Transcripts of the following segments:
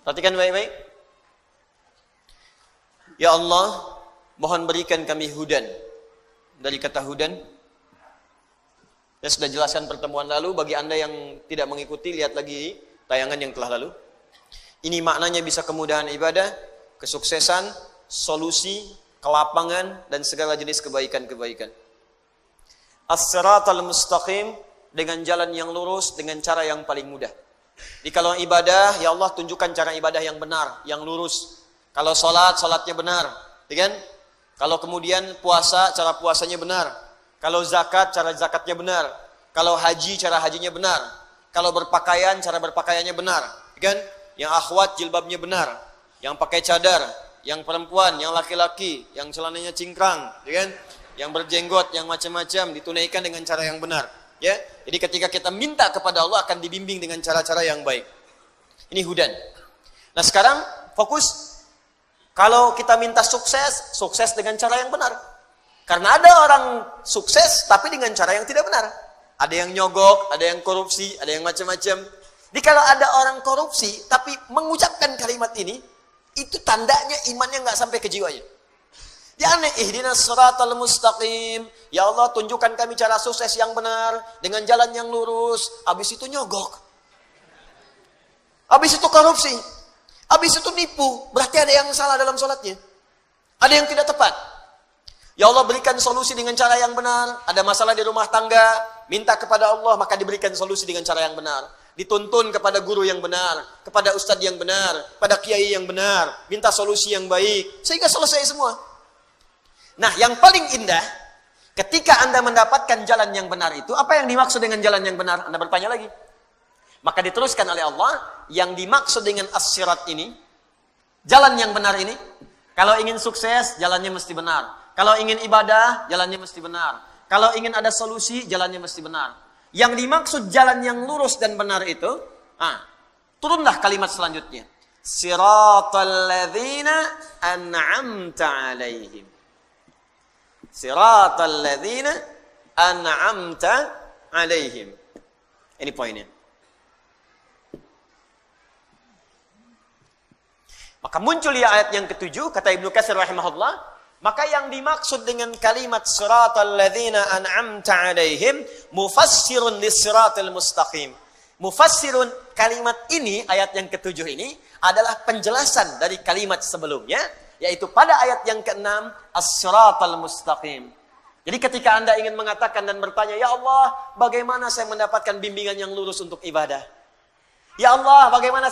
Perhatikan baik-baik. Ya Allah, mohon berikan kami hudan. Dari kata hudan, saya sudah jelaskan pertemuan lalu. Bagi Anda yang tidak mengikuti, lihat lagi tayangan yang telah lalu. Ini maknanya bisa kemudahan ibadah, kesuksesan, solusi, kelapangan, dan segala jenis kebaikan-kebaikan. As-siratal mustaqim, dengan jalan yang lurus, dengan cara yang paling mudah. Jadi kalau ibadah, ya Allah tunjukkan cara ibadah yang benar, yang lurus. Kalau sholat, sholatnya benar, ya kan? Kalau kemudian puasa, cara puasanya benar. Kalau zakat, cara zakatnya benar. Kalau haji, cara hajinya benar. Kalau berpakaian, cara berpakaiannya benar, ya kan? Yang akhwat, jilbabnya benar. Yang pakai cadar, yang perempuan, yang laki-laki, yang celananya cingkrang, ya kan? Yang berjenggot, yang macam-macam, ditunaikan dengan cara yang benar. Ya, jadi ketika kita minta kepada Allah akan dibimbing dengan cara-cara yang baik. Ini hudan. Nah sekarang fokus. Kalau kita minta sukses, sukses dengan cara yang benar. Karena ada orang sukses tapi dengan cara yang tidak benar. Ada yang nyogok, ada yang korupsi, ada yang macam-macam. Jadi kalau ada orang korupsi tapi mengucapkan kalimat ini, itu tandanya imannya nggak sampai ke jiwanya. Dia aneh, ihdinas siratal mustaqim. Ya Allah, tunjukkan kami cara sukses yang benar dengan jalan yang lurus. Habis itu nyogok. Habis itu korupsi. Habis itu nipu. Berarti ada yang salah dalam sholatnya. Ada yang tidak tepat. Ya Allah, berikan solusi dengan cara yang benar. Ada masalah di rumah tangga, minta kepada Allah, maka diberikan solusi dengan cara yang benar. Dituntun kepada guru yang benar, kepada ustadz yang benar, pada kiai yang benar, minta solusi yang baik, sehingga selesai semua. Nah, yang paling indah, ketika Anda mendapatkan jalan yang benar itu, apa yang dimaksud dengan jalan yang benar? Anda bertanya lagi. Maka diteruskan oleh Allah, yang dimaksud dengan as-sirat ini, jalan yang benar ini, kalau ingin sukses, jalannya mesti benar. Kalau ingin ibadah, jalannya mesti benar. Kalau ingin ada solusi, jalannya mesti benar. Yang dimaksud jalan yang lurus dan benar itu, turunlah kalimat selanjutnya. Siratal ladzina an'amta alaihim. Siratal ladzina an'amta alaihim. Ini poinnya. Maka muncul ya ayat yang ketujuh, kata Ibnu Katsir rahimahullah, maka yang dimaksud dengan kalimat siratal ladzina an'amta alaihim mufassirun lis-siratal mustaqim. Mufassirun, kalimat ini, ayat yang ketujuh ini adalah penjelasan dari kalimat sebelumnya, yaitu pada ayat yang ke-6 as-siratal mustaqim. Jadi ketika Anda ingin mengatakan dan bertanya, ya Allah, bagaimana saya mendapatkan bimbingan yang lurus untuk ibadah? Ya Allah, bagaimana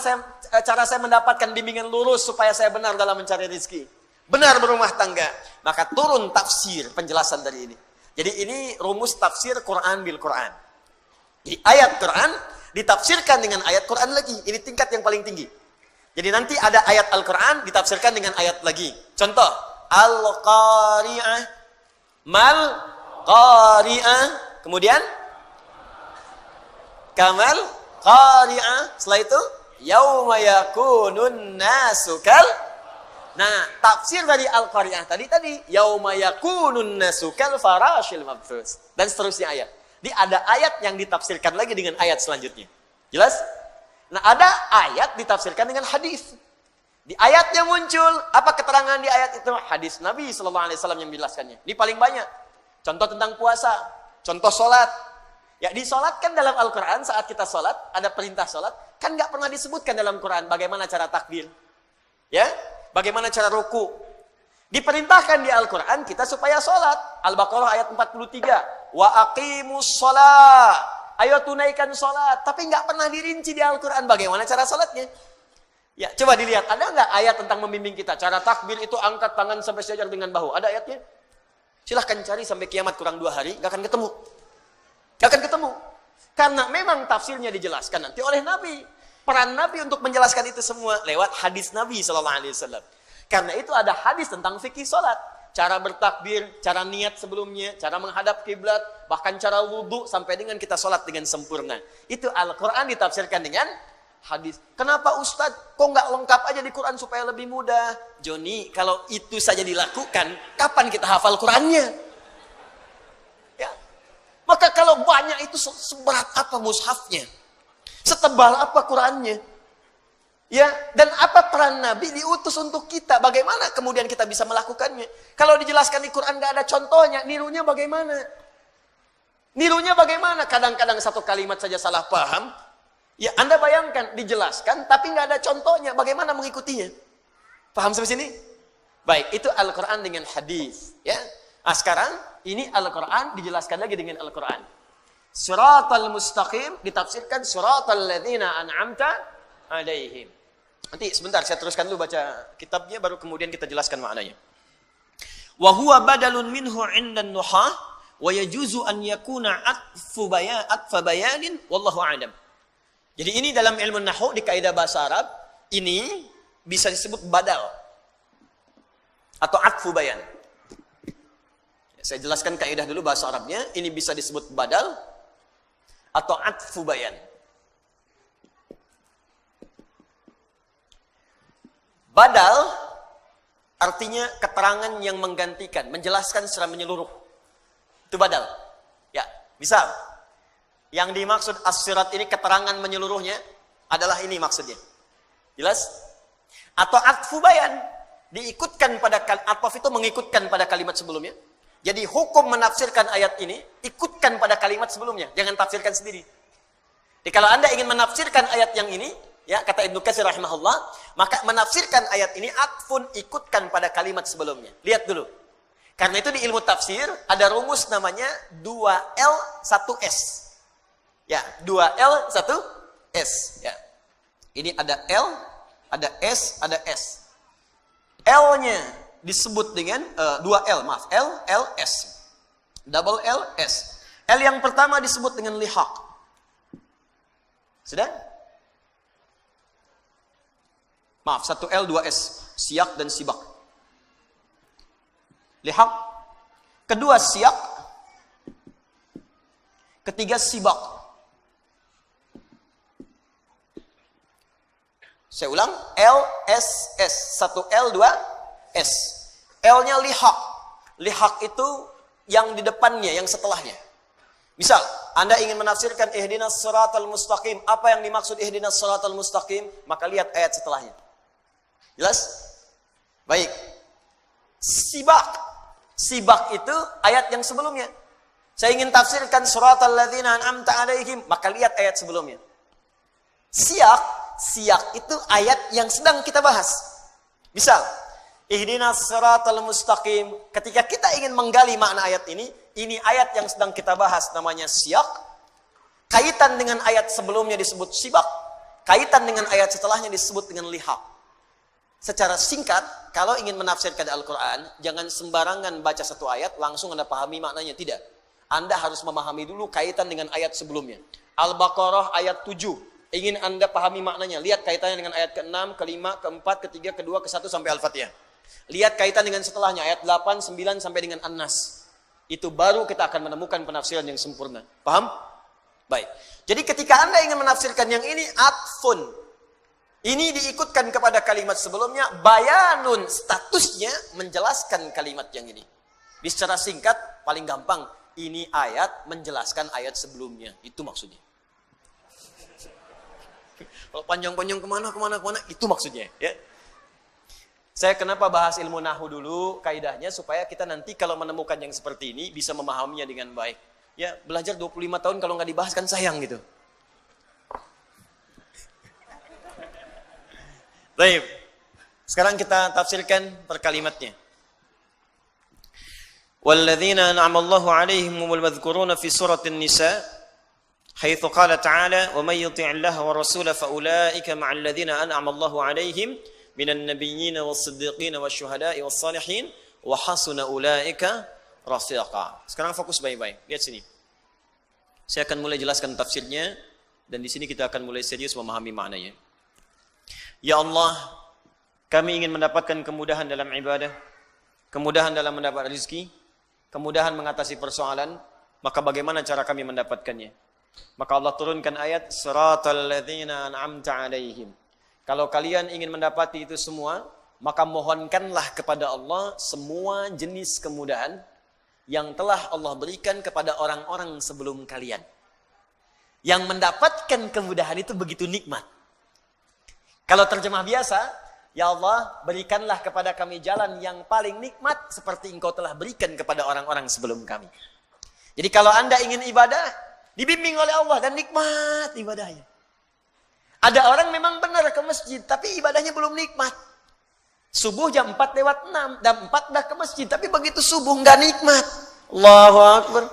cara saya mendapatkan bimbingan lurus supaya saya benar dalam mencari rezeki, benar berumah tangga? Maka turun tafsir penjelasan dari ini. Jadi ini rumus tafsir Quran bil Quran. Jadi ayat Quran ditafsirkan dengan ayat Quran lagi. Ini tingkat yang paling tinggi. Jadi nanti ada ayat Al-Quran ditafsirkan dengan ayat lagi. Contoh, Al-Qari'ah, Mal-Qari'ah, kemudian Kamal Qari'ah, setelah itu Yauma yakunun nasu kal. Nah, tafsir dari Al-Qari'ah tadi Yauma yakunun nasu kal farashil mabthus, dan seterusnya ayat. Jadi ada ayat yang ditafsirkan lagi dengan ayat selanjutnya. Jelas? Nah, ada ayat ditafsirkan dengan hadis. Di ayatnya muncul apa keterangan di ayat itu? Hadis Nabi sallallahu alaihi wasallam yang menjelaskannya. Ini paling banyak. Contoh tentang puasa, contoh salat. Ya, disolatkan dalam Al-Qur'an saat kita salat, ada perintah salat, kan enggak pernah disebutkan dalam Quran bagaimana cara takbir. Ya? Bagaimana cara ruku. Diperintahkan di Al-Qur'an kita supaya salat. Al-Baqarah ayat 43. Wa aqimus shalah. Ayo tunaikan sholat, tapi nggak pernah dirinci di Al-Quran bagaimana cara sholatnya. Ya, coba dilihat, ada nggak ayat tentang membimbing kita? Cara takbir itu angkat tangan sampai sejajar dengan bahu. Ada ayatnya? Silahkan cari sampai kiamat kurang 2 hari, nggak akan ketemu. Nggak akan ketemu. Karena memang tafsirnya dijelaskan nanti oleh Nabi. Peran Nabi untuk menjelaskan itu semua lewat hadis Nabi SAW. Karena itu ada hadis tentang fikih sholat. Cara bertakbir, cara niat sebelumnya, cara menghadap kiblat, bahkan cara wudhu sampai dengan kita sholat dengan sempurna. Itu Al-Quran ditafsirkan dengan hadis. Kenapa Ustadz? Kok nggak lengkap aja di Quran supaya lebih mudah? Joni, kalau itu saja dilakukan, kapan kita hafal Qurannya? Ya. Maka kalau banyak itu seberat apa mushafnya? Setebal apa Qurannya? Ya, dan apa peran Nabi diutus untuk kita? Bagaimana kemudian kita bisa melakukannya? Kalau dijelaskan di Quran nggak ada contohnya, nirunya bagaimana? Nirunya bagaimana? Kadang-kadang satu kalimat saja salah paham. Ya, Anda bayangkan dijelaskan tapi nggak ada contohnya. Bagaimana mengikutinya? Paham sampai sini? Baik, itu Al-Quran dengan hadis. Ya. Nah, sekarang ini Al-Quran dijelaskan lagi dengan Al-Quran. Suratal mustaqim ditafsirkan suratal ladzina an'amta alaihim. Nanti sebentar saya teruskan dulu baca kitabnya baru kemudian kita jelaskan maknanya. Wa huwa badalun minhu 'inda an-nuhah wa yajuzu an yakuna atfa bayanin wallahu a'lam. Jadi ini dalam ilmu nahwu di kaidah bahasa Arab ini bisa disebut badal atau atfu bayan. Saya jelaskan kaidah dulu bahasa Arabnya, ini bisa disebut badal atau atfu bayan. Badal artinya keterangan yang menggantikan, menjelaskan secara menyeluruh. Itu badal. Ya, misal yang dimaksud as-sirat ini keterangan menyeluruhnya adalah ini maksudnya. Jelas? Atau atfu bayan, diikutkan pada ataf itu mengikutkan pada kalimat sebelumnya. Jadi hukum menafsirkan ayat ini ikutkan pada kalimat sebelumnya, jangan tafsirkan sendiri. Jadi kalau Anda ingin menafsirkan ayat yang ini, ya kata Ibnu Katsir rahimahullah, maka menafsirkan ayat ini atfun ikutkan pada kalimat sebelumnya. Lihat dulu. Karena itu di ilmu tafsir ada rumus namanya 2L 1S. Ya, 2L 1S, ya. Ini ada L, ada S, ada S. L-nya disebut dengan 2L, maaf, L, L, S. Double L, S. L yang pertama disebut dengan lihaq. Sudah? Maaf, 1L, 2S. Siyak dan sibak. Lihaq. Kedua siyak. Ketiga sibak. Saya ulang. L, S, S. 1L, 2S. L-nya lihaq. Lihaq itu yang di depannya, yang setelahnya. Misal, Anda ingin menafsirkan ihdinas siratal mustaqim. Apa yang dimaksud ihdinas siratal mustaqim? Maka lihat ayat setelahnya. Jelas? Baik. Sibak. Sibak itu ayat yang sebelumnya. Saya ingin tafsirkan suratal ladzina an'amta alaihim, maka lihat ayat sebelumnya. Siyak, siyak itu ayat yang sedang kita bahas. Misal, ihdinas siratal mustaqim. Ketika kita ingin menggali makna ayat ini ayat yang sedang kita bahas namanya siyak. Kaitan dengan ayat sebelumnya disebut sibak. Kaitan dengan ayat setelahnya disebut dengan lihaq. Secara singkat, kalau ingin menafsirkan Al-Quran, jangan sembarangan baca satu ayat, langsung Anda pahami maknanya. Tidak. Anda harus memahami dulu kaitan dengan ayat sebelumnya. Al-Baqarah ayat 7. Ingin Anda pahami maknanya. Lihat kaitannya dengan ayat ke-6, ke-5, ke-4, ke-3, ke-2, ke-1 sampai Al-Fatihah. Lihat kaitan dengan setelahnya. Ayat 8, 9 sampai dengan An-Nas. Itu baru kita akan menemukan penafsiran yang sempurna. Paham? Baik. Jadi ketika Anda ingin menafsirkan yang ini, atfun. Ini diikutkan kepada kalimat sebelumnya, bayanun, statusnya menjelaskan kalimat yang ini. Di secara singkat, paling gampang, ini ayat menjelaskan ayat sebelumnya. Itu maksudnya. Kalau panjang-panjang kemana, itu maksudnya. Ya. Saya kenapa bahas ilmu nahu dulu, kaidahnya, supaya kita nanti kalau menemukan yang seperti ini, bisa memahaminya dengan baik. Ya, belajar 25 tahun kalau nggak dibahas kan sayang gitu. Baik. Sekarang kita tafsirkan per kalimatnya. Walladzina an'ama Allahu 'alaihim wal madhkuruna fi suratin nisa haitsu qala ta'ala wa may yuti'illaha wa rasulahu fa ulaika ma'al ladzina an'ama Allahu 'alaihim minan nabiyyin was-siddiqin wasyuhada'i was-salihin wa hasuna ulaika rafiqa. Sekarang fokus baik-baik. Lihat sini. Saya akan mulai jelaskan tafsirnya dan di sini kita akan mulai serius memahami maknanya. Ya Allah, kami ingin mendapatkan kemudahan dalam ibadah, kemudahan dalam mendapat rezeki, kemudahan mengatasi persoalan, maka bagaimana cara kami mendapatkannya? Maka Allah turunkan ayat siratal ladzina an'amta alaihim. Kalau kalian ingin mendapati itu semua, maka mohonkanlah kepada Allah semua jenis kemudahan yang telah Allah berikan kepada orang-orang sebelum kalian. Yang mendapatkan kemudahan itu begitu nikmat. Kalau terjemah biasa, ya Allah, berikanlah kepada kami jalan yang paling nikmat seperti Engkau telah berikan kepada orang-orang sebelum kami. Jadi kalau Anda ingin ibadah, dibimbing oleh Allah dan nikmat ibadahnya. Ada orang memang benar ke masjid, tapi ibadahnya belum nikmat. Subuh jam 4:06, jam 4 dah ke masjid, tapi begitu subuh nggak nikmat. Allahu Akbar.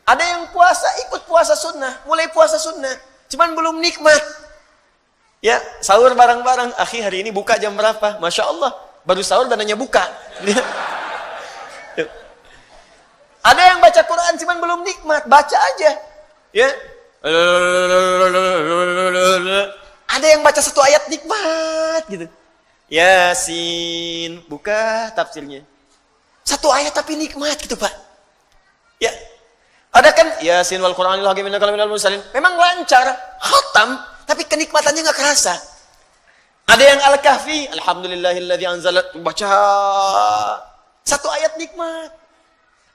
Ada yang puasa, ikut puasa sunnah, mulai puasa sunnah, cuman belum nikmat. Ya, sahur bareng-bareng. Akhi, hari ini buka jam berapa? Masya Allah, baru sahur dananya buka. Ada yang baca Quran cuman belum nikmat, baca aja. Ya. Ada yang baca satu ayat nikmat gitu. Yasin, buka tafsirnya. Satu ayat tapi nikmat gitu, Pak. Ya. Ada kan Yasin wal Qur'anil hakim innaka laminal mursalin. Memang lancar, khatam, tapi kenikmatannya enggak kerasa. Ada yang Al-Kahfi, alhamdulillahilladzi anzala, baca satu ayat nikmat.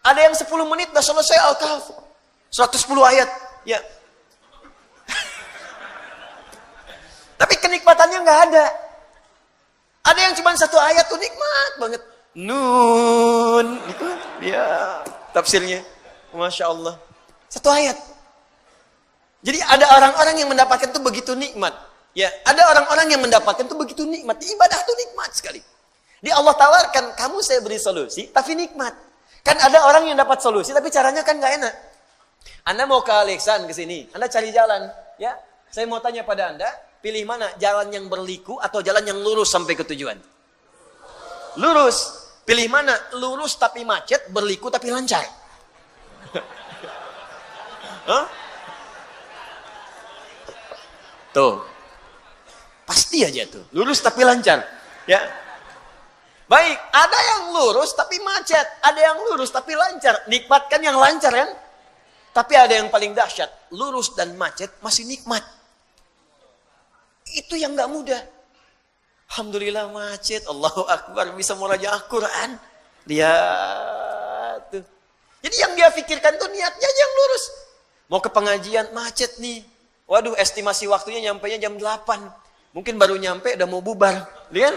Ada yang 10 menit dah selesai Al-Kahfi. 110 ayat, ya. Tapi kenikmatannya enggak ada. Ada yang cuma satu ayat tuh nikmat banget. Nun, nikmat. Ya, tafsirnya. Masya Allah. Satu ayat. Jadi ada orang-orang yang mendapatkan itu begitu nikmat. Ya, ada orang-orang yang mendapatkan itu begitu nikmat. Ibadah itu nikmat sekali. Di Allah tawarkan, kamu saya beri solusi, tapi nikmat. Kan ada orang yang dapat solusi, tapi caranya kan nggak enak. Anda mau ke Alexan ke sini, Anda cari jalan. Ya, saya mau tanya pada Anda, pilih mana? Jalan yang berliku atau jalan yang lurus sampai ke tujuan? Lurus. Pilih mana? Lurus tapi macet, berliku tapi lancar. Hah? Tuh. Pasti aja tuh. Lurus tapi lancar. Ya. Baik, ada yang lurus tapi macet. Ada yang lurus tapi lancar. Nikmatkan yang lancar kan? Tapi ada yang paling dahsyat. Lurus dan macet masih nikmat. Itu yang gak mudah. Alhamdulillah macet. Allahu Akbar. Bisa murajaah Quran. Lihat tuh. Jadi yang dia pikirkan tuh niatnya aja yang lurus. Mau ke pengajian, macet nih. Waduh, estimasi waktunya nyampainya jam 8. Mungkin baru nyampe udah mau bubar. Lihat.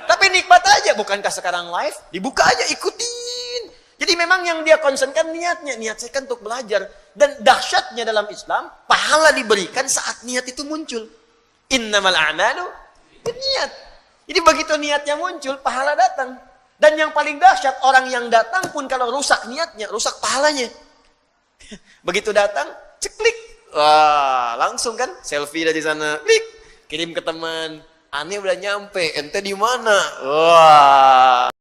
Tapi nikmat aja. Bukankah sekarang live? Dibuka aja, ikutin. Jadi memang yang dia concernkan niatnya. Niat saya kan untuk belajar. Dan dahsyatnya dalam Islam, pahala diberikan saat niat itu muncul. Innamal a'malu niat. Jadi begitu niatnya muncul, pahala datang. Dan yang paling dahsyat, orang yang datang pun kalau rusak niatnya, rusak pahalanya. Begitu datang, ceklik. Wah, langsung kan selfie dari sana, klik, kirim ke teman. Aneh udah nyampe, ente di mana? Wah.